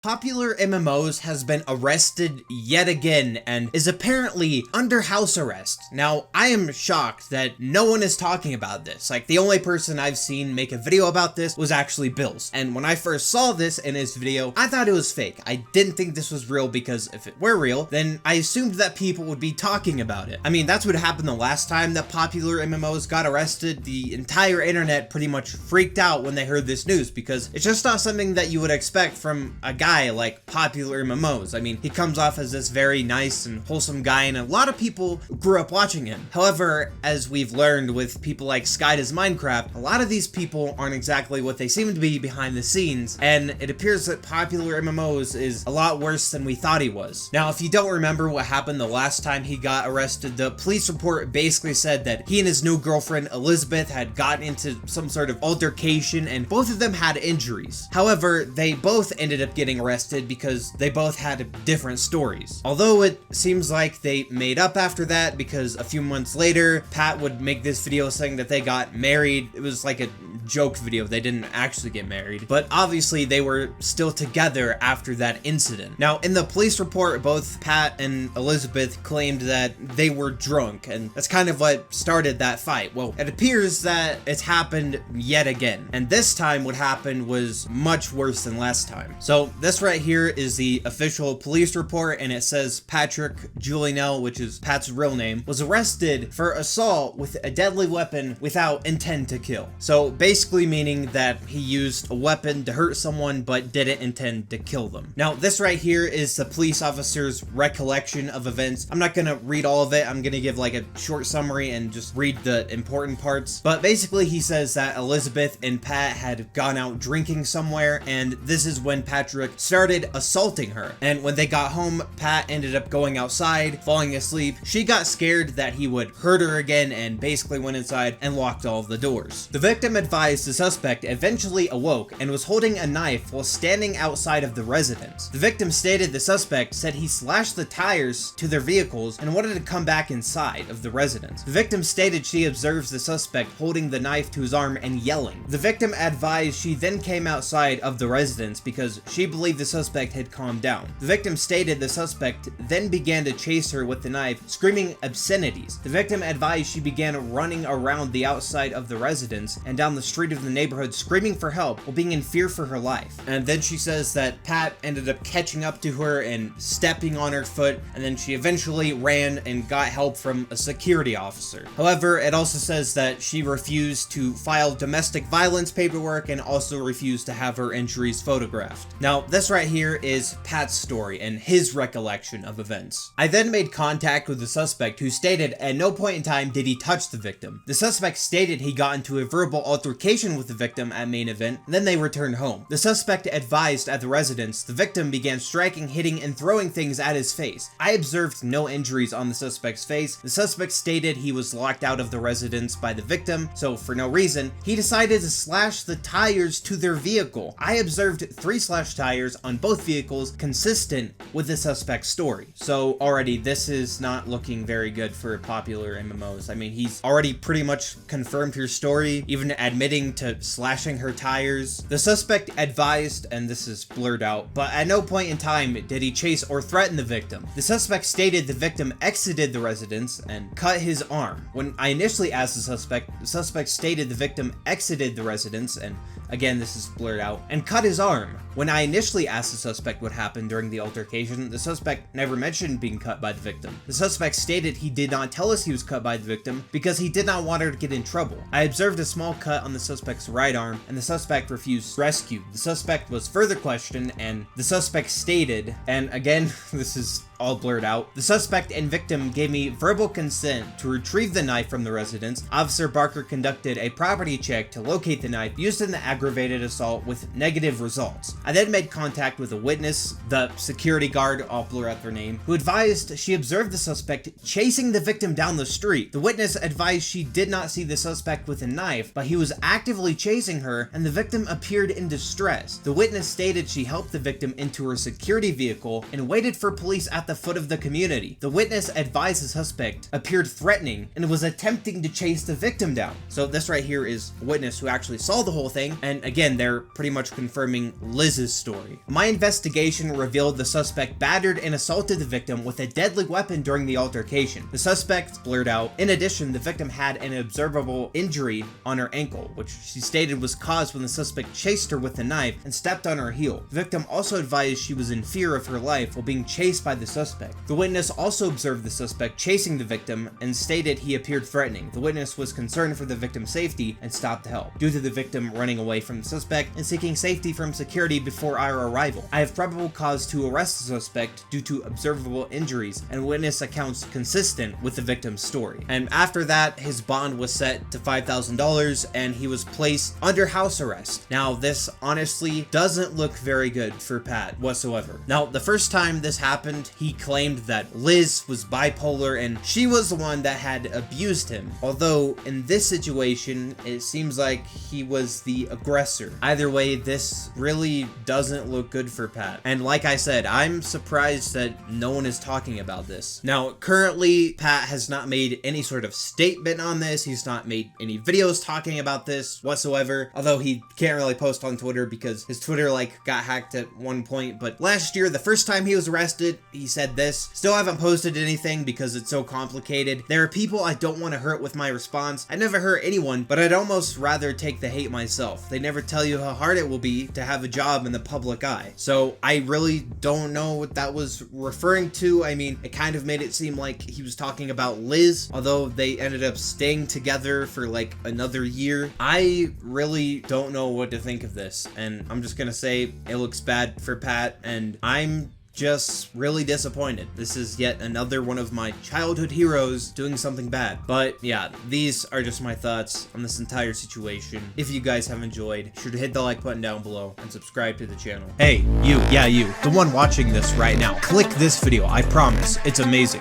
Popular MMOs has been arrested yet again and is apparently under house arrest. Now, I am shocked that no one is talking about this. Like, the only person I've seen make a video about this was actually Bills. And when I first saw this in his video, I thought it was fake. I didn't think this was real because if it were real, then I assumed that people would be talking about it. I mean, that's what happened the last time that Popular MMOs got arrested. The entire internet pretty much freaked out when they heard this news because it's just not something that you would expect from a guy like PopularMMOs. I mean, he comes off as this very nice and wholesome guy, and a lot of people grew up watching him. However, as we've learned with people like Sky Does Minecraft, a lot of these people aren't exactly what they seem to be behind the scenes, and it appears that PopularMMOs is a lot worse than we thought he was. Now, if you don't remember what happened the last time he got arrested, the police report basically said that he and his new girlfriend Elizabeth had gotten into some sort of altercation, and both of them had injuries. However, they both ended up getting arrested because they both had different stories. Although it seems like they made up after that because a few months later, Pat would make this video saying that they got married. It was like a joke video. They didn't actually get married, but obviously they were still together after that incident. Now, in the police report, both Pat and Elizabeth claimed that they were drunk, and that's kind of what started that fight. Well, it appears that it's happened yet again, and this time what happened was much worse than last time. So this right here is the official police report, and it says Patrick Julianell, which is Pat's real name, was arrested for assault with a deadly weapon without intent to kill. So basically meaning that he used a weapon to hurt someone but didn't intend to kill them. Now, this right here is the police officer's recollection of events. I'm not gonna read all of it. I'm gonna give like a short summary and just read the important parts. But basically he says that Elizabeth and Pat had gone out drinking somewhere, and this is when Patrick started assaulting her. And when they got home, Pat ended up going outside, falling asleep. She got scared that he would hurt her again and basically went inside and locked all of the doors. The victim advised the suspect eventually awoke and was holding a knife while standing outside of the residence. The victim stated the suspect said he slashed the tires to their vehicles and wanted to come back inside of the residence. The victim stated she observes the suspect holding the knife to his arm and yelling. The victim advised she then came outside of the residence because she believed the suspect had calmed down. The victim stated the suspect then began to chase her with the knife, screaming obscenities. The victim advised she began running around the outside of the residence and down the street of the neighborhood screaming for help while being in fear for her life. And then she says that Pat ended up catching up to her and stepping on her foot, and then she eventually ran and got help from a security officer. However, it also says that she refused to file domestic violence paperwork and also refused to have her injuries photographed. Now, this right here is Pat's story and his recollection of events. I then made contact with the suspect, who stated at no point in time did he touch the victim. The suspect stated he got into a verbal altercation with the victim at main event, and then they returned home. The suspect advised at the residence the victim began striking, hitting, and throwing things at his face. I observed no injuries on the suspect's face. The suspect stated he was locked out of the residence by the victim, so for no reason, he decided to slash the tires to their vehicle. I observed 3 slashed tires on both vehicles, consistent with the suspect's story. So already this is not looking very good for Popular MMOs. I mean, he's already pretty much confirmed her story, even admitting to slashing her tires. The suspect advised, and this is blurred out, but at no point in time did he chase or threaten the victim. The suspect stated the victim exited the residence and cut his arm. When I initially asked the suspect stated the victim exited the residence, and again this is blurred out, and cut his arm. When I initially asked the suspect what happened during the altercation, the suspect never mentioned being cut by the victim. The suspect stated he did not tell us he was cut by the victim because he did not want her to get in trouble. I observed a small cut on the suspect's right arm, and the suspect refused rescue. The suspect was further questioned, and the suspect stated, and again this is all blurred out, the suspect and victim gave me verbal consent to retrieve the knife from the residence. Officer Barker conducted a property check to locate the knife used in the aggravated assault with negative results. I then made contact with a witness, the security guard, I'll blur out their name, who advised she observed the suspect chasing the victim down the street. The witness advised she did not see the suspect with a knife, but he was actively chasing her and the victim appeared in distress. The witness stated she helped the victim into her security vehicle and waited for police at the the foot of the community. The witness advised the suspect appeared threatening and was attempting to chase the victim down. So this right here is a witness who actually saw the whole thing, and again, they're pretty much confirming Liz's story. My investigation revealed the suspect battered and assaulted the victim with a deadly weapon during the altercation. The suspect blurred out, in addition, the victim had an observable injury on her ankle, which she stated was caused when the suspect chased her with a knife and stepped on her heel. The victim also advised she was in fear of her life while being chased by the suspect. The witness also observed the suspect chasing the victim and stated he appeared threatening. The witness was concerned for the victim's safety and stopped to help, due to the victim running away from the suspect and seeking safety from security before our arrival. I have probable cause to arrest the suspect due to observable injuries and witness accounts consistent with the victim's story. And after that, his bond was set to $5,000 and he was placed under house arrest. Now, this honestly doesn't look very good for Pat whatsoever. Now, the first time this happened, he claimed that Liz was bipolar and she was the one that had abused him. Although in this situation, it seems like he was the aggressor. Either way, this really doesn't look good for Pat. And like I said, I'm surprised that no one is talking about this. Now, currently, Pat has not made any sort of statement on this. He's not made any videos talking about this whatsoever, although he can't really post on Twitter because his Twitter got hacked at one point. But last year, the first time he was arrested, he said this. Still haven't posted anything because it's so complicated. There are people I don't want to hurt with my response. I never hurt anyone, but I'd almost rather take the hate myself. They never tell you how hard it will be to have a job in the public eye. So I really don't know what that was referring to. I mean, it kind of made it seem like he was talking about Liz, although they ended up staying together for another year. I really don't know what to think of this, and I'm just gonna say it looks bad for Pat, and I'm just really disappointed. This is yet another one of my childhood heroes doing something bad. But yeah, these are just my thoughts on this entire situation. If you guys have enjoyed, be sure to hit the like button down below and subscribe to the channel. Hey, you, the one watching this right now, click this video. I promise, it's amazing.